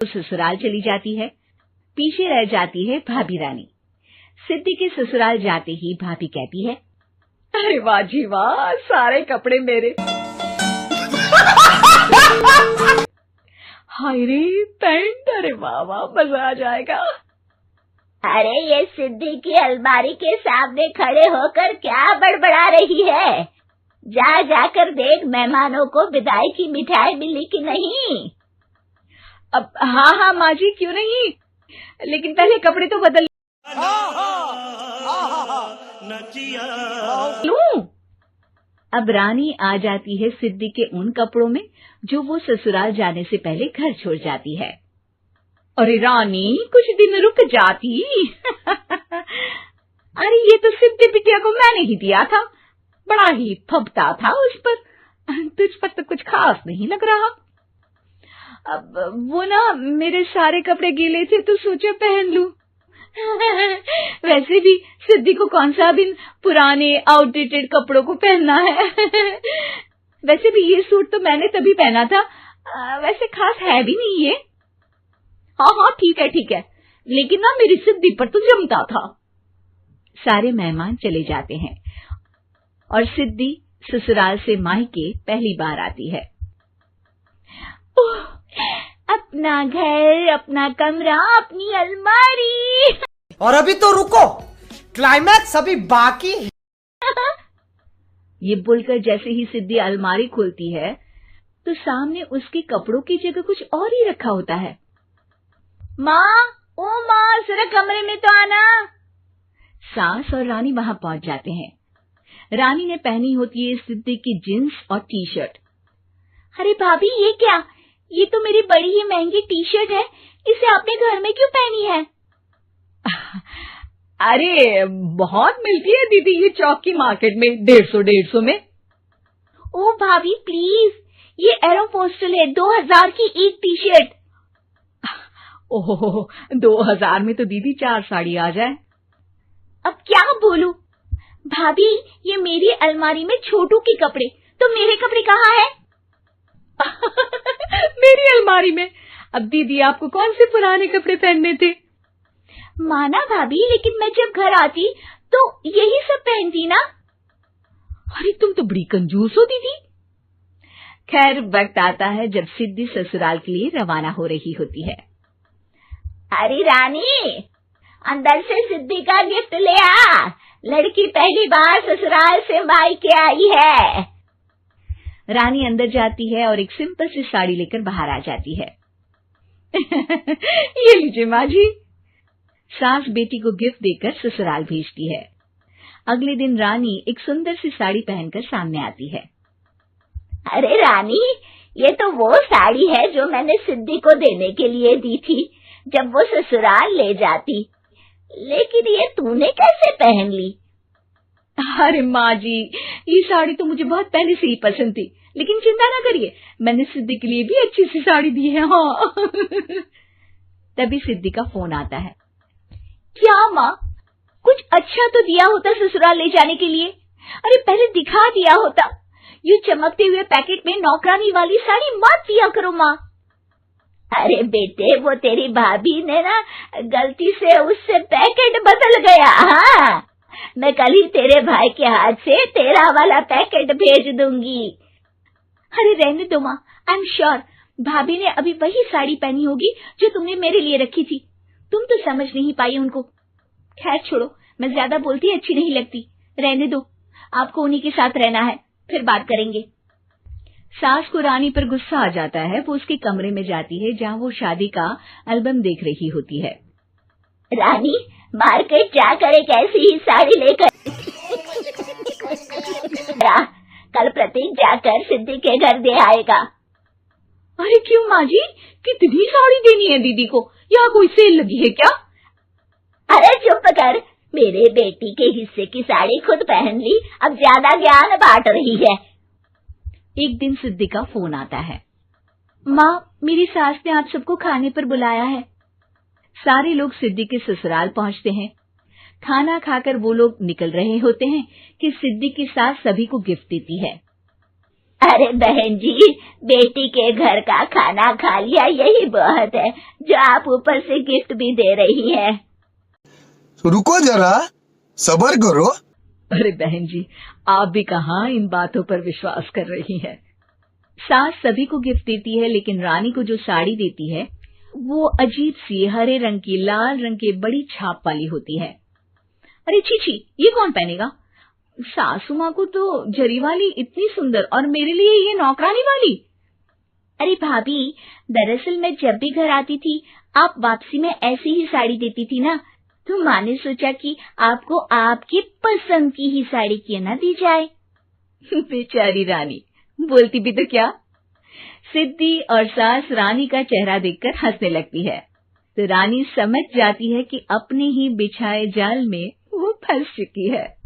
तो ससुराल चली जाती है। पीछे रह जाती है भाभी रानी। सिद्धि के ससुराल जाते ही भाभी कहती है, अरे वाह जी वाह, सारे कपड़े मेरे। हाय रे पैंट, अरे वाह वाह, मजा आ जाएगा। अरे ये सिद्धि की अलमारी के सामने खड़े होकर क्या बड़बड़ा रही है? जा जाकर देख मेहमानों को विदाई की मिठाई मिली कि नहीं। अब हाँ माँ जी, क्यों नहीं, लेकिन पहले कपड़े तो बदल लूं। अब रानी आ जाती है सिद्धि के उन कपड़ों में जो वो ससुराल जाने से पहले घर छोड़ जाती है। अरे रानी, कुछ दिन रुक जाती। अरे ये तो सिद्धि बिटिया को मैंने ही दिया था, बड़ा ही फबता था उस पर, तुझ पर तो कुछ खास नहीं लग रहा। अब वो ना मेरे सारे कपड़े गीले थे तो सोचा पहन लूं। वैसे भी सिद्धि को कौन सा दिन पुराने आउटडेटेड कपड़ों को पहनना है। वैसे भी ये सूट तो मैंने तभी पहना था, वैसे खास है भी नहीं ये। हाँ ठीक है, लेकिन ना मेरी सिद्धि पर तो जमता था। सारे मेहमान चले जाते हैं और सिद्धि ससुराल से मायके पहली बार आती है। अपना घर, अपना कमरा, अपनी अलमारी। और अभी तो रुको, क्लाइमैक्स अभी बाकी है। ये बोलकर जैसे ही सिद्धि अलमारी खोलती है तो सामने उसके कपड़ों की जगह कुछ और ही रखा होता है। माँ, ओ माँ, जरा कमरे में तो आना। सास और रानी वहां पहुंच जाते हैं। रानी ने पहनी होती है सिद्धि की जींस और टी शर्ट। अरे भाभी, ये क्या? ये तो मेरी बड़ी ही महंगी टी शर्ट है, इसे आपने घर में क्यों पहनी है? अरे बहुत मिलती है दीदी ये चौक की मार्केट में, 150 में। ओ भाभी प्लीज, ये एरोपोस्टल है, 2000 की एक टी शर्ट। ओह, 2000 में तो दीदी 4 साड़ी आ जाए। अब क्या बोलूं भाभी, ये मेरी अलमारी में छोटू के कपड़े, तो मेरे कपड़े कहाँ हैं? मेरी अलमारी में। अब दीदी आपको कौन से पुराने कपड़े पहनने थे? माना भाभी, लेकिन मैं जब घर आती तो यही सब पहनती ना। अरे तुम तो बड़ी कंजूस हो दीदी। खैर, वक्त आता है जब सिद्धि ससुराल के लिए रवाना हो रही होती है। अरे रानी, अंदर से सिद्धि का गिफ्ट ले आ, लड़की पहली बार ससुराल से मायके आई है। रानी अंदर जाती है और एक सिंपल सी साड़ी लेकर बाहर आ जाती है। ये लीजिए माँ जी। सास बेटी को गिफ्ट देकर ससुराल भेजती है। अगले दिन रानी एक सुंदर सी साड़ी पहनकर सामने आती है। अरे रानी, ये तो वो साड़ी है जो मैंने सिद्धि को देने के लिए दी थी जब वो ससुराल ले जाती, लेकिन ये तूने कैसे पहन ली? अरे माँ जी, ये साड़ी तो मुझे बहुत पहले से ही पसंद थी, लेकिन चिंता ना करिए, मैंने सिद्धि के लिए भी अच्छी सी साड़ी दी है। हाँ। तभी सिद्धि का फोन आता है। क्या माँ, कुछ अच्छा तो दिया होता ससुराल ले जाने के लिए। अरे पहले दिखा दिया होता। ये चमकते हुए पैकेट में नौकरानी वाली साड़ी मत दिया करो माँ। अरे बेटे, वो तेरी भाभी ने ना गलती से उससे पैकेट बदल गया। हाँ, मैं कल ही तेरे भाई के हाथ से तेरा वाला पैकेट भेज दूंगी। अरे रहने दो माँ, आई एम श्योर भाभी ने अभी वही साड़ी पहनी होगी जो तुमने मेरे लिए रखी थी। तुम तो समझ नहीं पाई उनको। खैर छोड़ो, मैं ज्यादा बोलती अच्छी नहीं लगती, रहने दो, आपको उन्हीं के साथ रहना है, फिर बात करेंगे। सास को रानी पर गुस्सा आ जाता है। वो उसके कमरे में जाती है जहाँ वो शादी का एल्बम देख रही होती है। रानी, मार्केट जाकर एक ऐसी ही साड़ी लेकर कल प्रतीक जाकर सिद्धि के घर दे आएगा। अरे क्यों माँ जी, कितनी साड़ी देनी है दीदी को? यहाँ कोई सेल लगी है क्या? अरे चुप कर, मेरे बेटी के हिस्से की साड़ी खुद पहन ली, अब ज्यादा ज्ञान बांट रही है। एक दिन सिद्धि का फोन आता है। माँ, मेरी सास ने आप सबको खाने पर बुलाया है। सारे लोग सिद्धि के ससुराल पहुंचते हैं। खाना खाकर वो लोग निकल रहे होते हैं कि सिद्धि की सास सभी को गिफ्ट देती है। अरे बहन जी, बेटी के घर का खाना खा लिया यही बहुत है, जो आप ऊपर से गिफ्ट भी दे रही है। रुको जरा, सब्र करो। अरे बहन जी, आप भी कहाँ इन बातों पर विश्वास कर रही हैं। सास सभी को गिफ्ट देती है, लेकिन रानी को जो साड़ी देती है वो अजीब सी हरे रंग की, लाल रंग की बड़ी छाप वाली होती है। अरे छी, ये कौन पहनेगा? सासू माँ को तो जरी वाली इतनी सुंदर, और मेरे लिए ये नौकरानी वाली। अरे भाभी, दरअसल मैं जब भी घर आती थी आप वापसी में ऐसी ही साड़ी देती थी ना, तो माँ ने सोचा कि आपको आपकी पसंद की ही साड़ी क्यों ना दी जाए। बेचारी रानी, बोलती भी तो क्या। सिद्धि और सास रानी का चेहरा देखकर हंसने लगती है, तो रानी समझ जाती है कि अपने ही बिछाए जाल में वो फंस चुकी है।